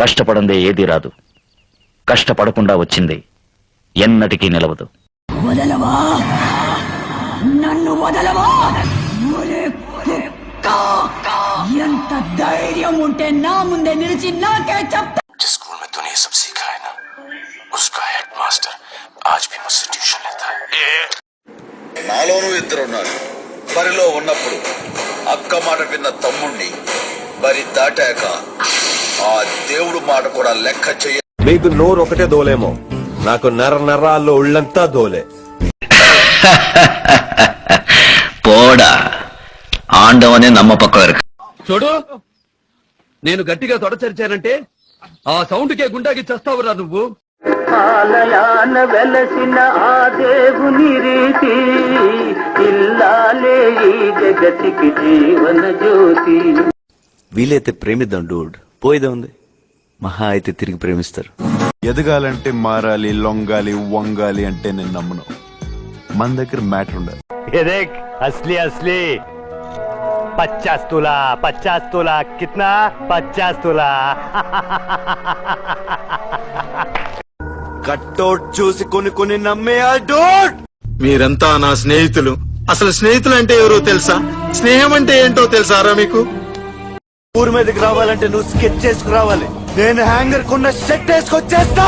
కష్టపడందే ఏదీ రాదు. కష్టపడకుండా వచ్చింది ఎన్నటికీ నిలవదు. వదలవా, నన్ను వదలవా. ఎంత ధైర్యం ఉంటే నా ముందే నిలిచి నాకే చెప్తా. जिस स्कूल में तूने ये सब सीखा है ना, उसका हेडमास्टर आज भी मुझसे ट्यूशन लेता है. నాలోనూ ఇద్దరున్నారు. బరిలో ఉన్నప్పుడు అక్క మాట విన్న తమ్ముణ్ణి, బరి దాటాక ఆ దేవుడు మాట కూడా లెక్క చెయ్య. మీకు నోరు ఒకటే దోలేమో, నాకు నరాల్లో ఉళ్ళంతా దోలే. పోడా ఆండవనే నమ్మ పక్క చూడు, నేను గట్టిగా తొడచరిచానంటే ఆ సౌండ్కే గుండాకి చేస్తావురా నువ్వు. ఆలయాన వెలసిన ఆ దేవుని రీతి ఇల్లాలే ఈ జగతికి జీవన జ్యోతి. వీలైతే ప్రేమిద్దాం డూడ్, పోయేదే ఉంది. మహా అయితే తిరిగి ప్రేమిస్తారు. ఎదగాలంటే మారాలి, లొంగాలి, వంగాలి అంటే నేను నమ్మను. మన దగ్గర మ్యాటర్ ఉండాలి. అస్లీ అస్లీ 50 తోలా కిత్నా 50 తోలా. కట్టౌట్ చూసి కొన్ని నమ్మే ఆ డూడ్. మీరంతా నా స్నేహితులు. అసలు స్నేహితులు అంటే ఎవరో తెలుసా? స్నేహం అంటే ఏంటో తెలుసారా మీకు? ఊరి మీదకి రావాలంటే నువ్వు స్కెచ్ చేసుకురావాలి, నేను హ్యాంగర్ కొన్న షర్ట్ వేసుకొచ్చేస్తా.